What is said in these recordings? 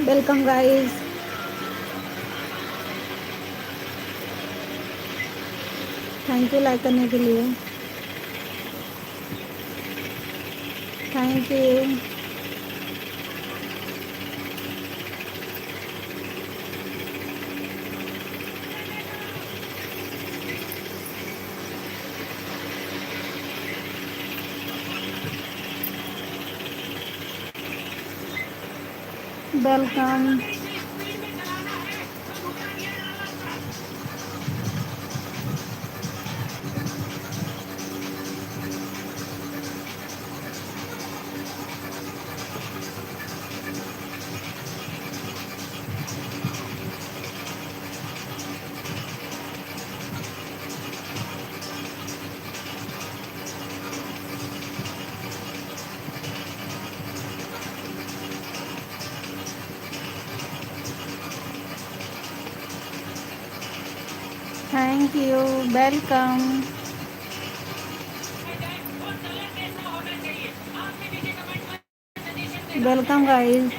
Welcome guys, thank you like करने के लिए, thank you. Welcome. Thank you, welcome. Welcome guys.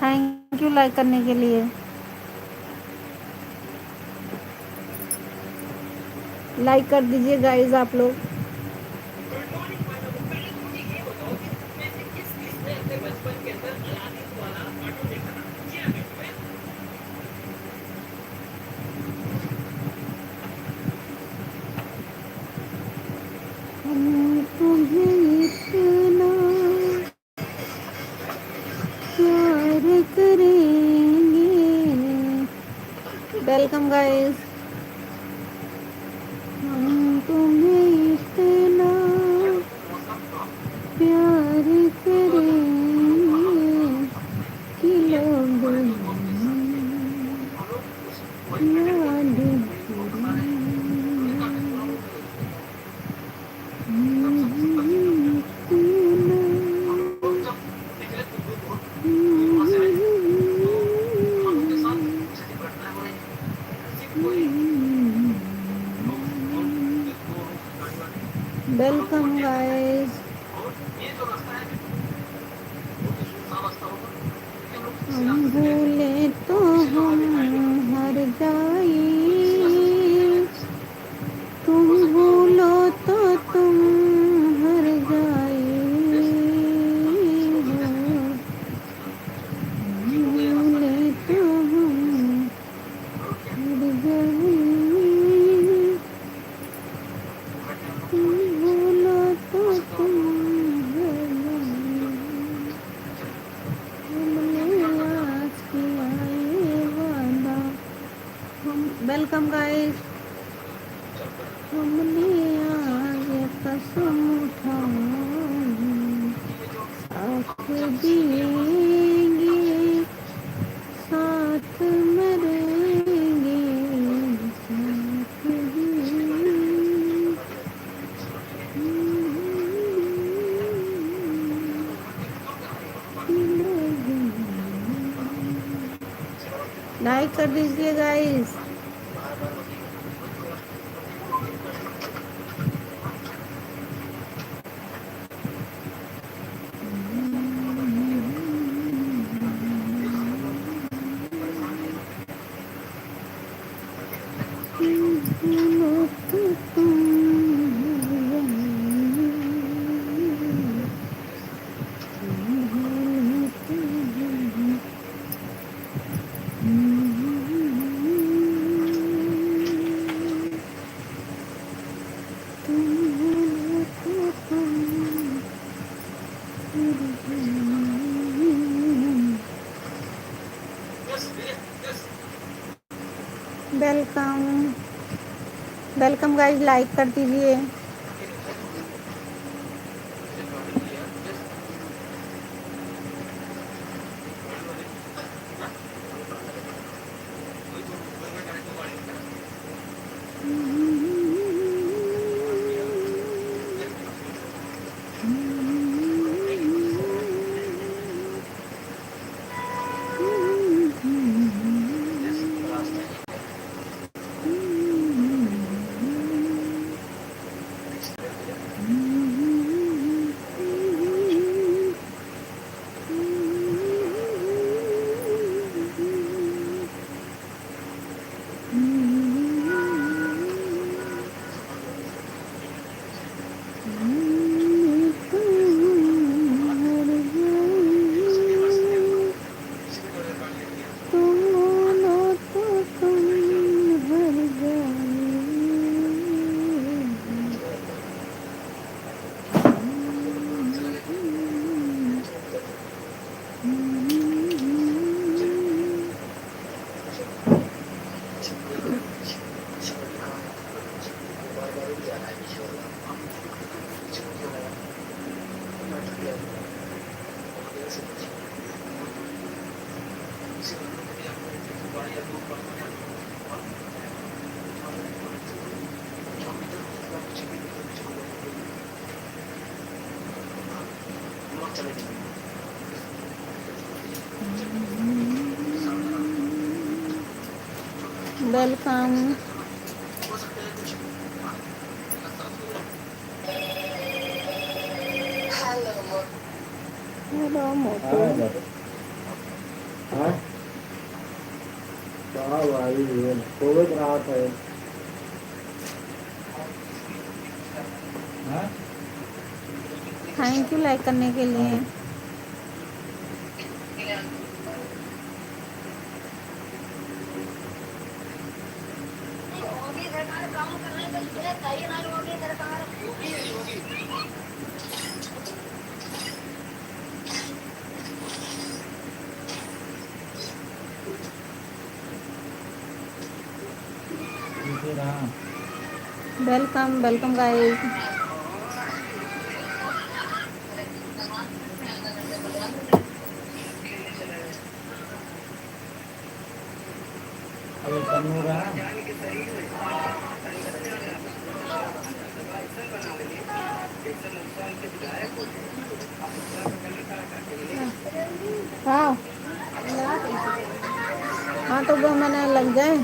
Thank you like करने के लिए। लाइक कर दीजिए गाइस आप लोग। हम तुम्हें इतना प्यार करेंगे। Welcome guys. हम तुम्हें इतना प्यार करेंगे कि लोग याद वेलकम गाइस। हम भूले तो हम हर जाए, तुम भूलो तो तुम हर जाए हो। भूले तो हम हर जाए, तुम भूलो तो तुम हर जाए। हमने आज किया ये वादा, हम वेलकम गाइस। हमने आज कसम उठाई, साथ जिएंगे साथ मरेंगे, साथ लाइक कर दीजिए guys. Welcome welcome guys, like कर दीजिए। वेलकम। हेलो मोटू। कोविड राहत है। थैंक यू लाइक करने के लिए। Welcome welcome guys. हाँ हाँ, तो 2 महीने लग जाए।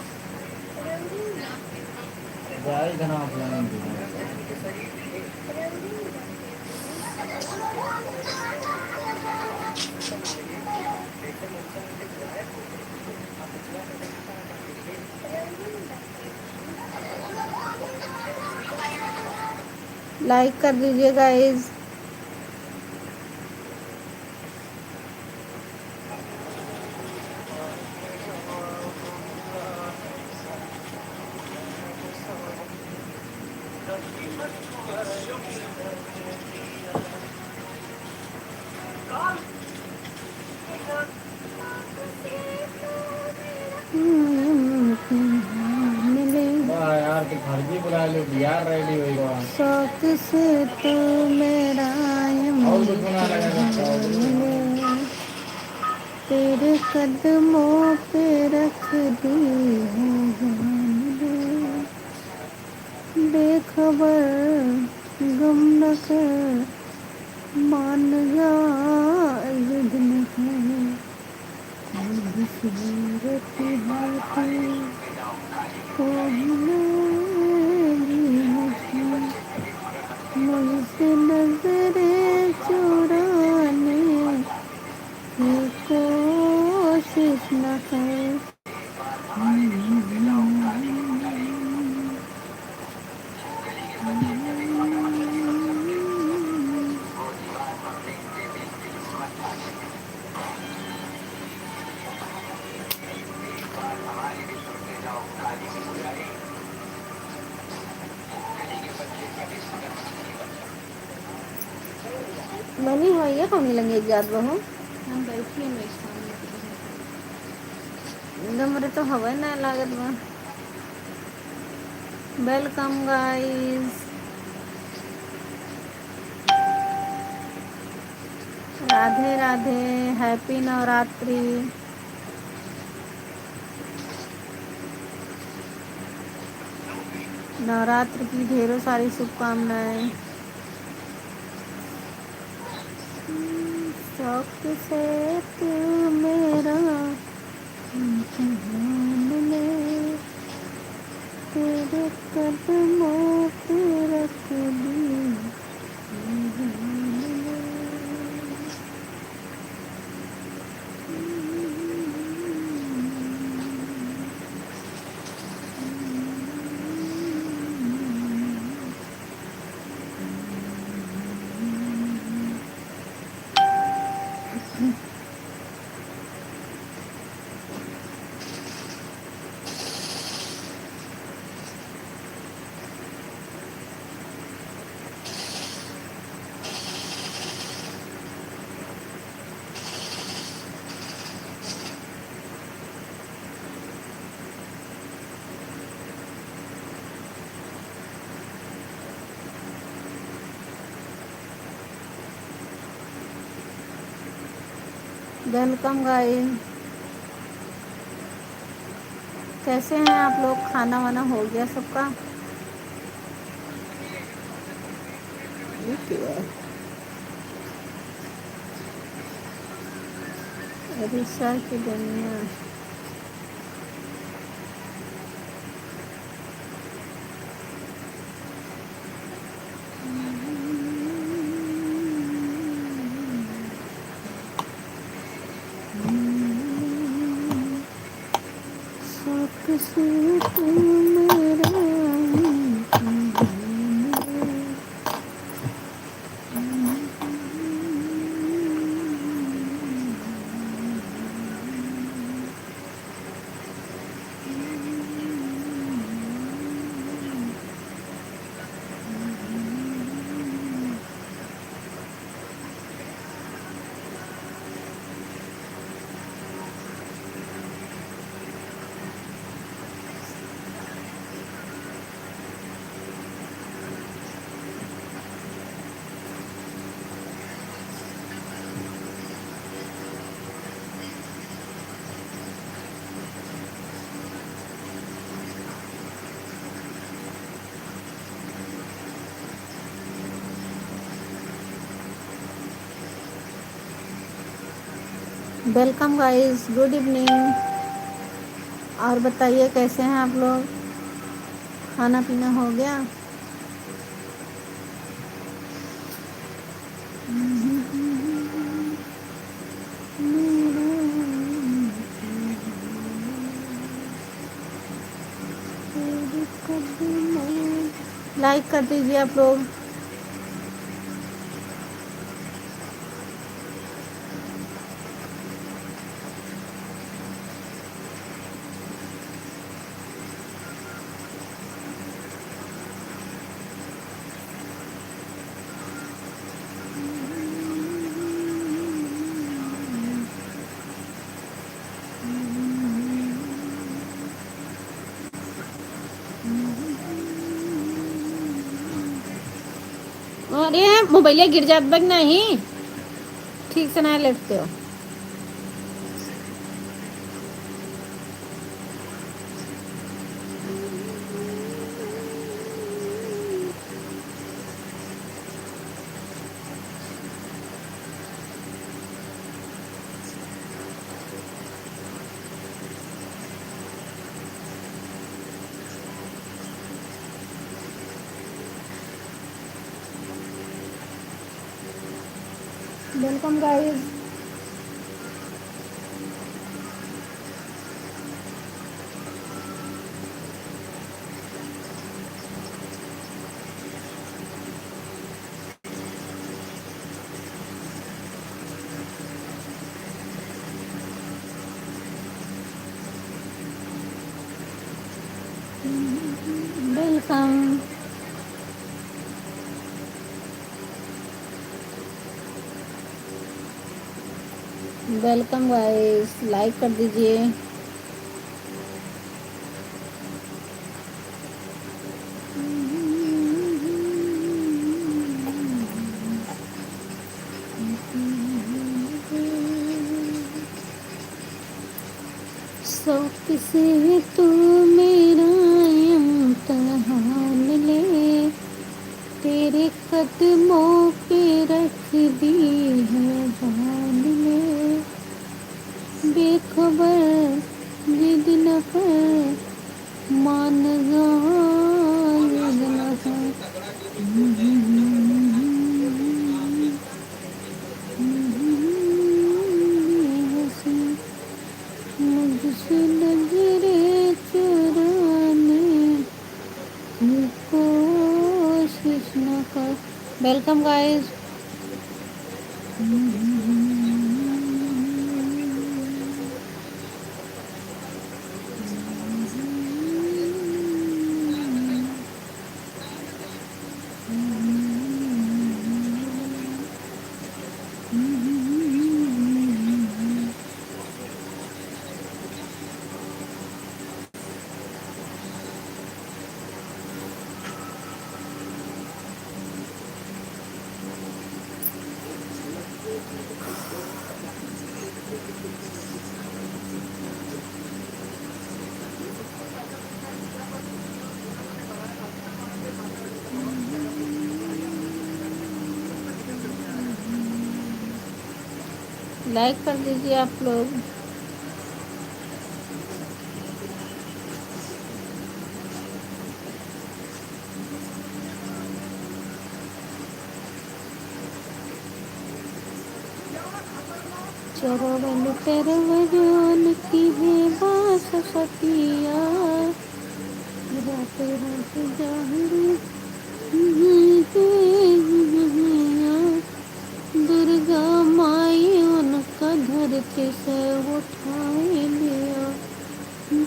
लाइक कर दीजिए गाइस। यार तो घर भी बुला लो, बिहार रेडी होगा। शौक से तो मेरा और कुछ बना लगा तेरे कदमों पे रख दी है जान, बेखबर गम न कर, मान जा जिद न है, खूबसूरत है तू, कहलाएगी मुझे, मुझसे नजरें चुराने की कोशिश न कर। मनी भैया कौन लगे याद बहू हम बैठिए में सामने एकदम तो हवा ना लागत बा। Welcome guys. Radhe Radhe. Happy Navratri. Navratra की ढेरों सारी शुभकामनाएं। शौक से तू मेरा इम्तिहान ले, तेरे कदमों पे रख दी। Welcome guys. कैसे हैं आप लोग? खाना वाना हो गया सबका? रिशा की दुनिया। शौक से तू मेरा वेलकम गाइस, गुड इवनिंग। और बताइए कैसे हैं आप लोग? खाना पीना हो गया? लाइक कर दीजिए आप लोग। अरे मोबाइल गिर जात बग नहीं, ठीक से ना लेटते हो। Welcome guys. Welcome. Welcome guys, like कर दीजिए। शौक से तू मेरा इम्तहान ले, तेरे कदमों पे रख दी है जान ले, बेखबर जिद न कर मान गालिद न कर। मुझसे नजरे चुराने की कोशिश न कर। Welcome guys. लाइक कर दीजिए आप लोग। चरवन तरवन की है बास सतिया, रात रात जाहरी दुर्गा माई उनका धरती से उठाए लिया,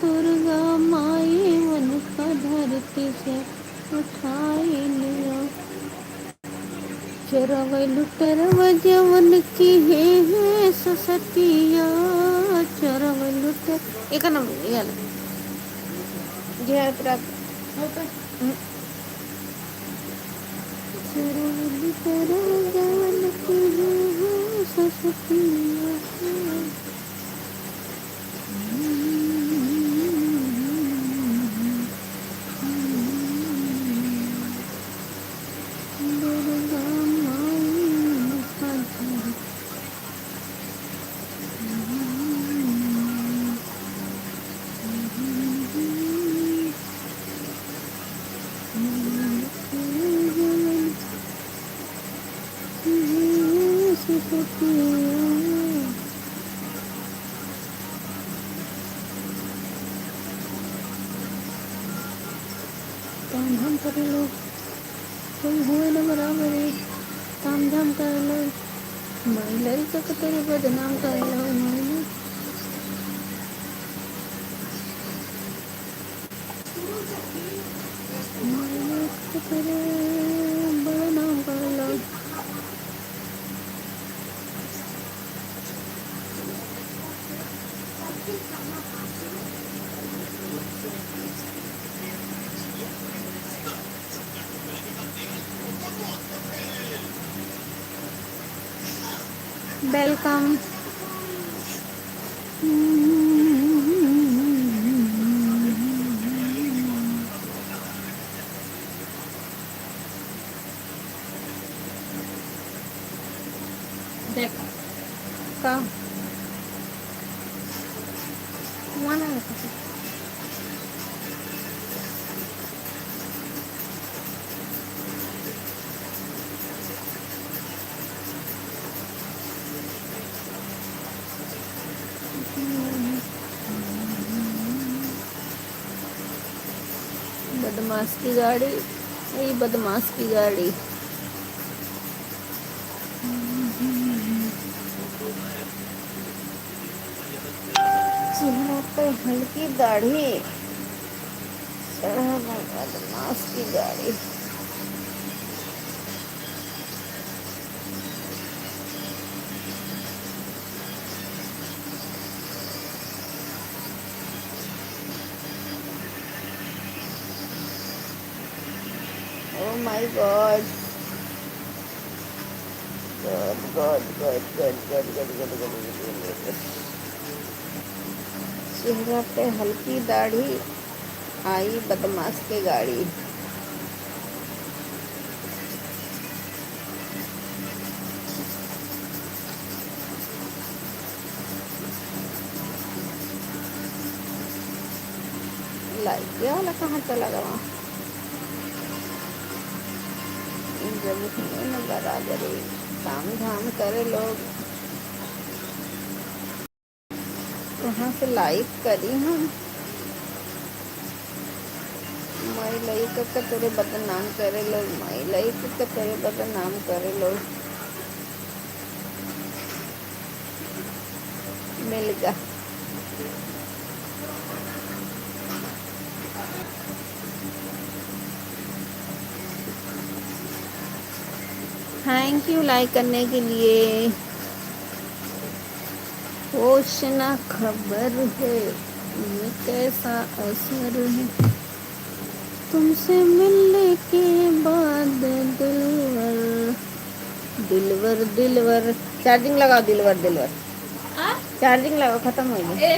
दुर्गा माई उनका धरती से उठाए लिया। चरवैलु तरव जवन की है ससतिया, चरवैलु तर एक नंबर याला जे प्राप्त चरवैलु तरव जवन की है ससतिया। दुर्गा माई का काम धाम कर लो, तुम हुए न बराबर है। काम धाम कर लो, महिला का तेरे बदनाम कर लो। महिला महिला का तेरे बदनाम कर लो। वेलकम। देख का माना है बदमाश की गाड़ी, यही बदमाश की गाड़ी। चेहरा पे हल्की दाढ़ी, बदमाश की गाड़ी। Oh my God. Good. चेहरा पे हल्की दाढ़ी, आई बदमाश के गाड़ी। लाइक ये वाला कहाँ चला गया? जब उसमें न बराबरी, काम धाम करे लोग। कहाँ से लाइक करी हम? माई लाइक का तेरे बदनाम करे लोग, माई लाइक का तेरे बदनाम करे लोग। मिल गया। थैंक यू लाइक करने के लिए। होश ना खबर है ये कैसा असर है तुमसे मिलने के बाद। दिलवर दिलवर दिलवर, चार्जिंग लगाओ दिलवर दिलवर। चार्जिंग लगाओ, खत्म हो गया।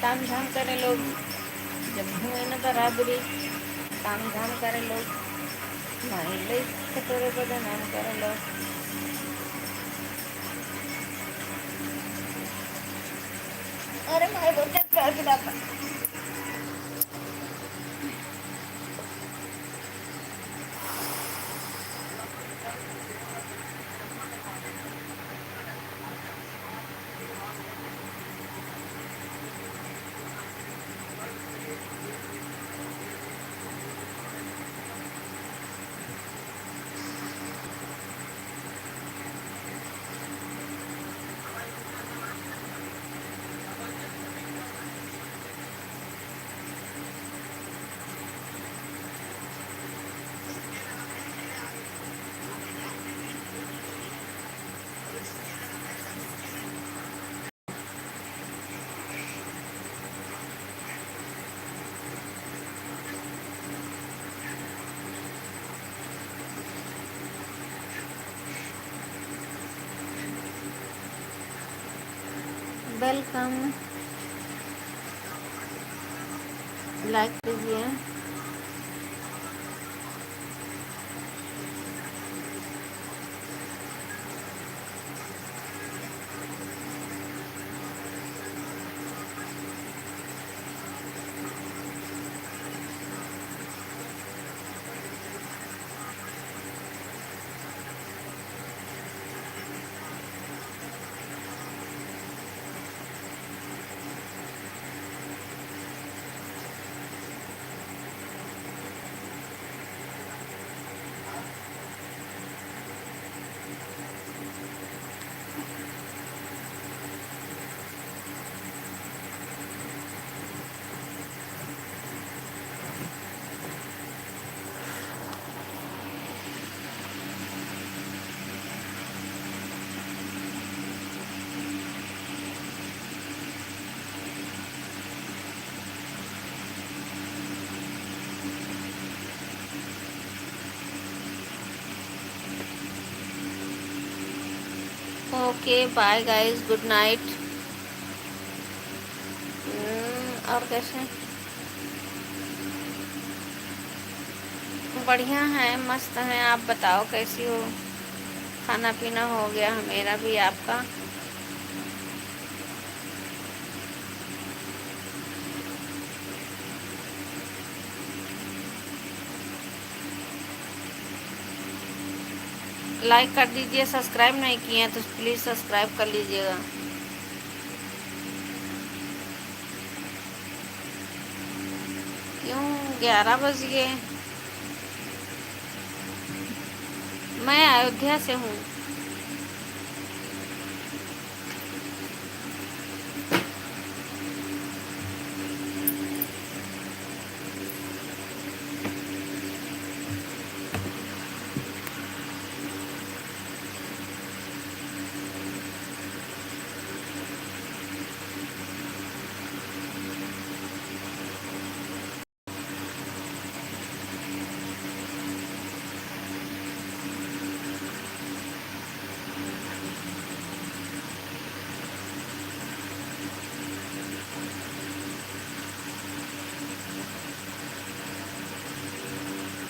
काम धाम करे लोग, जब हुए न बराबरी। काम धाम करे लोग, माइले कटोरे बदनाम करे लोग। अरे मारे बोलते कर दिया। वेलकम, लाइक कीजिए। Okay bye guys, good night. और कैसे? बढ़िया है, मस्त है। आप बताओ कैसी हो? खाना पीना हो गया मेरा भी, आपका? लाइक कर दीजिए, सब्सक्राइब नहीं किए हैं तो प्लीज़ सब्सक्राइब कर लीजिएगा। क्यों 11 बज गए? मैं अयोध्या से हूँ।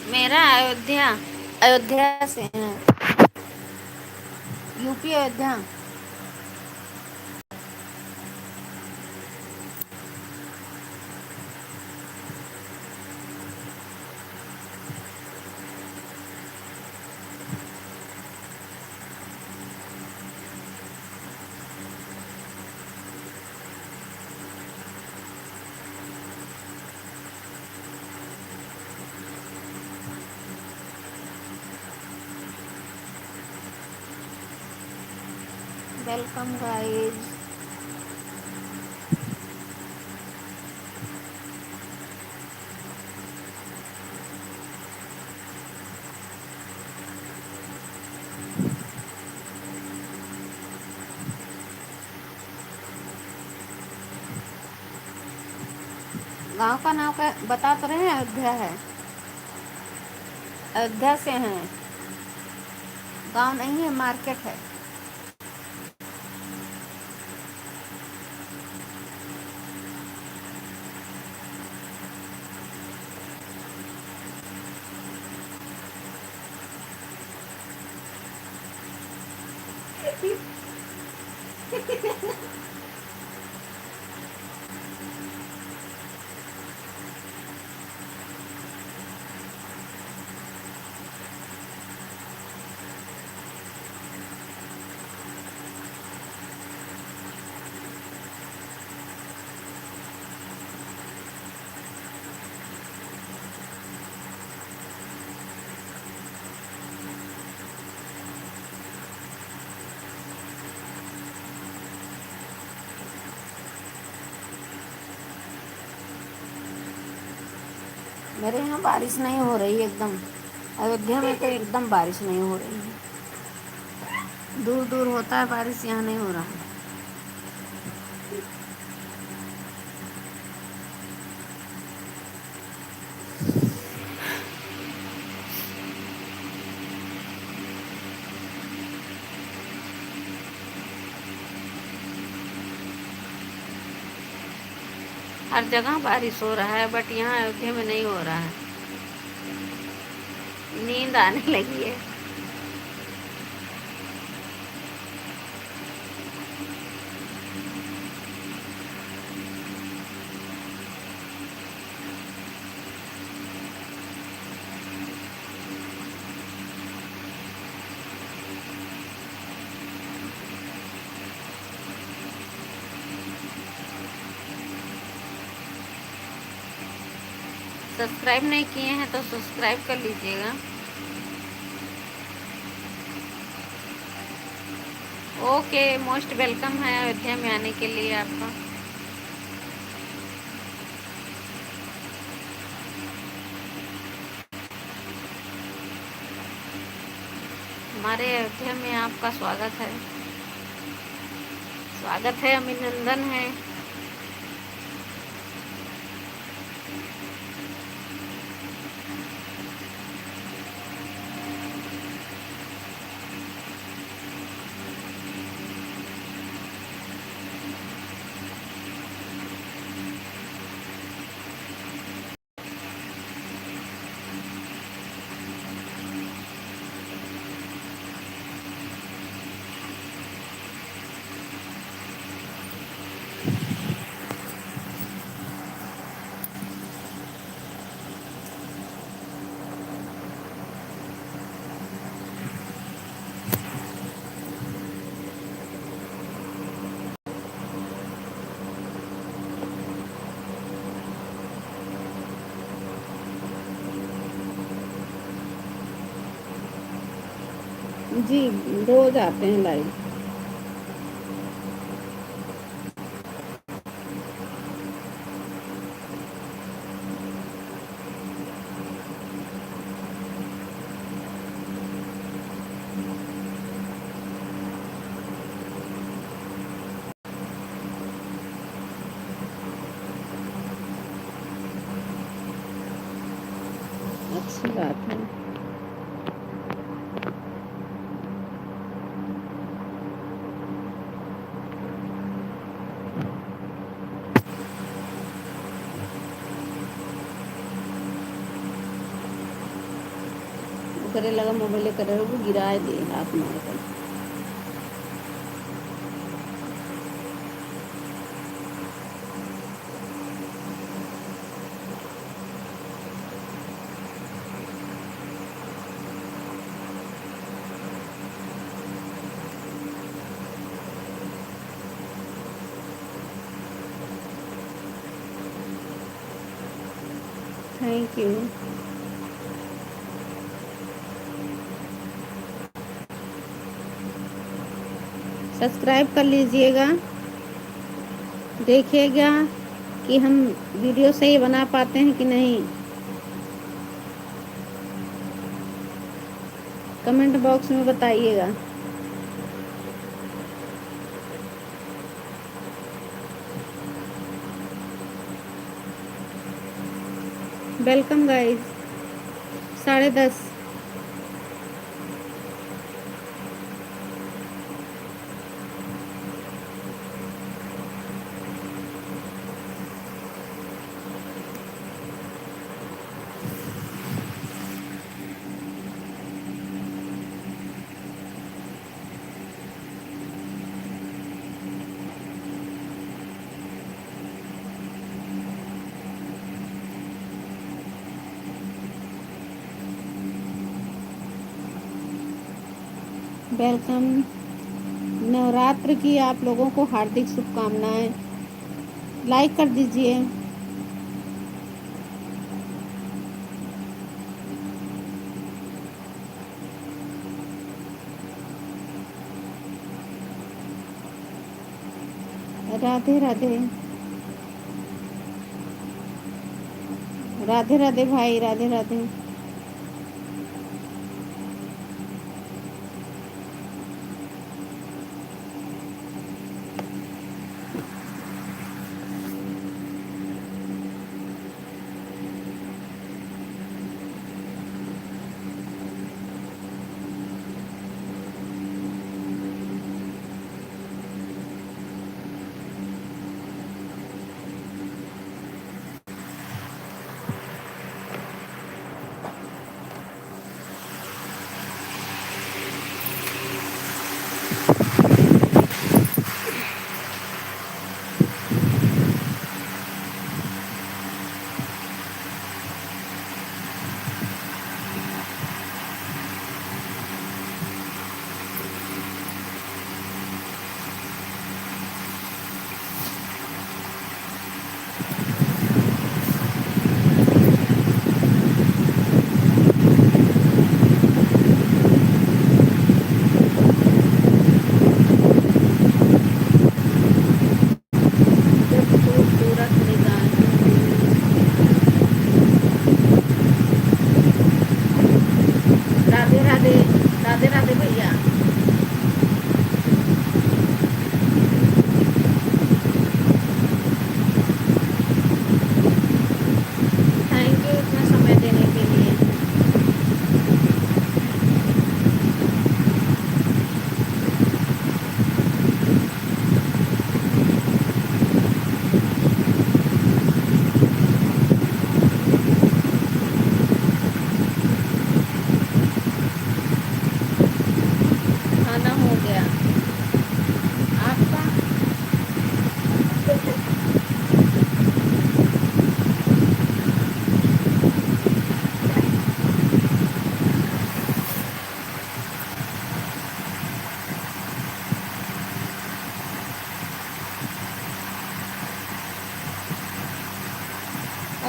मेरा अयोध्या, अयोध्या से है। यूपी अयोध्या। Welcome guys. गांव का नाम का बता तो रहे हैं, अयोध्या है। अयोध्या से हैं। गांव नहीं है, मार्केट है। मेरे यहाँ बारिश नहीं हो रही एकदम। अयोध्या में तो एकदम बारिश नहीं हो रही है। दूर दूर होता है बारिश, यहाँ नहीं हो रहा है। हर जगह बारिश हो रहा है, बट यहाँ अयोध्या में नहीं हो रहा है। नींद आने लगी है। सब्सक्राइब नहीं किए हैं तो सब्सक्राइब कर लीजिएगा। ओके, मोस्ट वेलकम है अयोध्या में आने के लिए आपका। हमारे अयोध्या में आपका स्वागत है। स्वागत है, अभिनंदन है। जी, रोज आते हैं लाइव। अच्छी बात है। करे लगा मोबाइल करे वो गिराए दे लात मार कर। Thank you. सब्सक्राइब कर लीजिएगा, देखिएगा कि हम वीडियो सही बना पाते हैं कि नहीं। कमेंट बॉक्स में बताइएगा। Welcome guys. 10:30। वेलकम। नवरात्र की आप लोगों को हार्दिक शुभकामनाएं। लाइक कर दीजिए। राधे राधे। राधे राधे भाई, राधे राधे। राधे राधे। राधे राधे भैया। थैंक यू इतना समय देने के लिए। खाना हो गया आपका?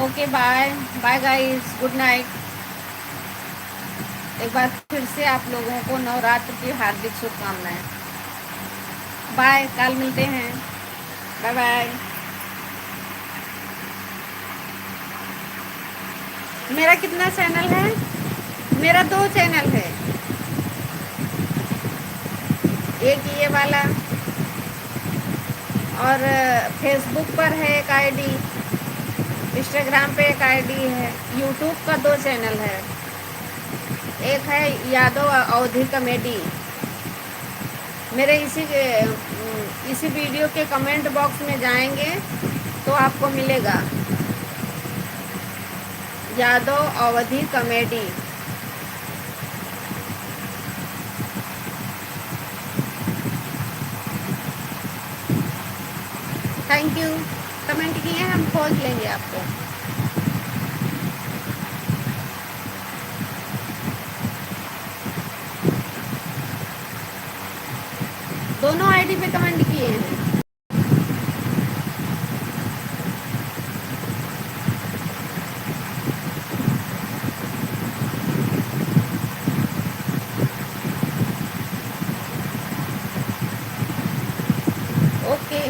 Okay bye bye guys, good night. एक बार फिर से आप लोगों को नवरात्र की हार्दिक शुभकामनाएं। बाय, कल मिलते हैं। Bye bye. मेरा कितना चैनल है? मेरा 2 चैनल है। एक ये वाला और फेसबुक पर है एक आईडी, इंस्टाग्राम पे एक आईडी है, यूट्यूब का 2 चैनल है। एक है यादव अवधी कॉमेडी। मेरे इसी वीडियो के कमेंट बॉक्स में जाएंगे तो आपको मिलेगा यादव अवधी कॉमेडी। Thank you. कमेंट किए हैं, हम खोज लेंगे आपको। दोनों आईडी पे कमेंट किए हैं। ओके।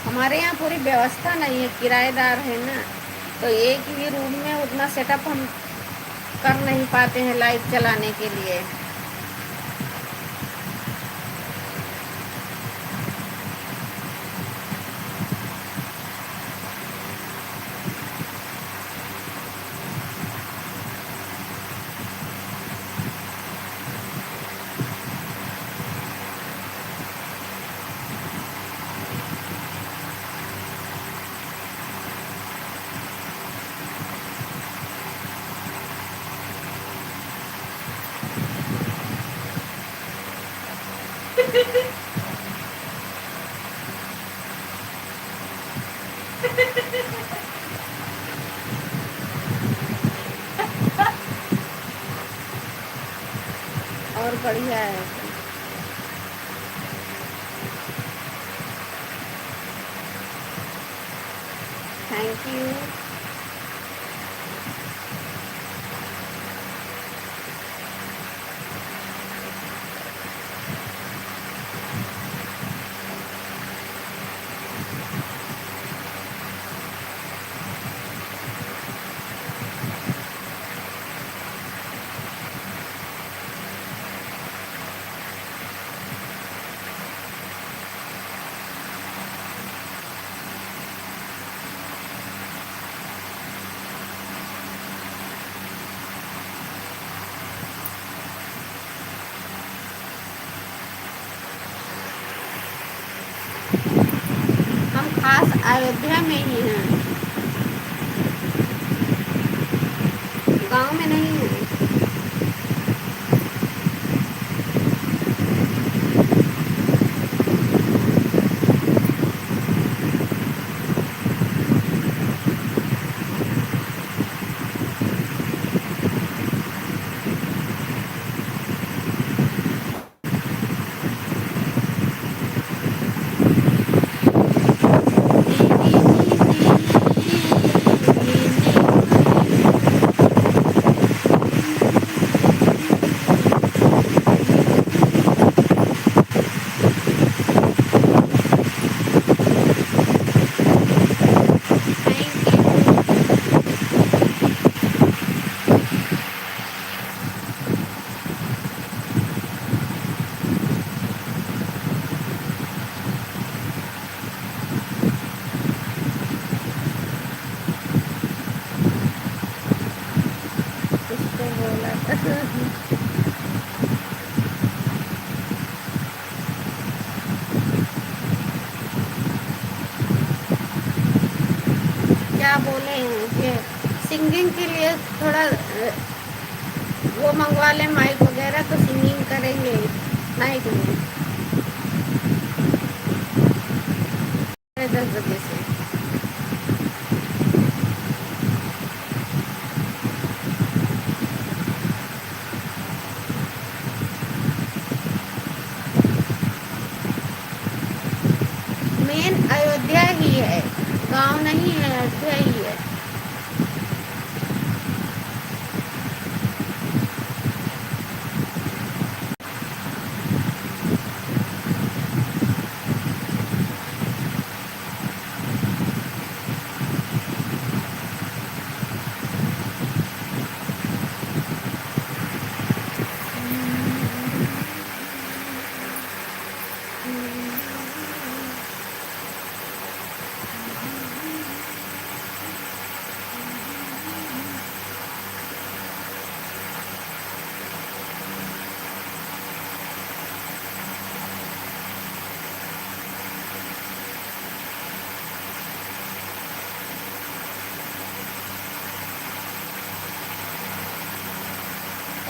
हमारे यहाँ पूरी व्यवस्था नहीं है, किराएदार है ना, तो एक ही रूम में उतना सेटअप हम कर नहीं पाते हैं लाइट चलाने के लिए। और बढ़िया है। Thank you. हम खास अयोध्या में ही हैं, गांव में नहीं है। किसको बोला था? क्या बोले हैं कि सिंगिंग के लिए थोड़ा वो मंगवा लें माइक वगैरह, तो सिंगिंग करेंगे नाइट में 10 बजे से। मेन अयोध्या ही है, गांव नहीं है, अयोध्या ही है।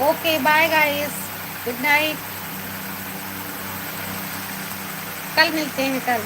Okay bye guys, good night. कल मिलते हैं कल।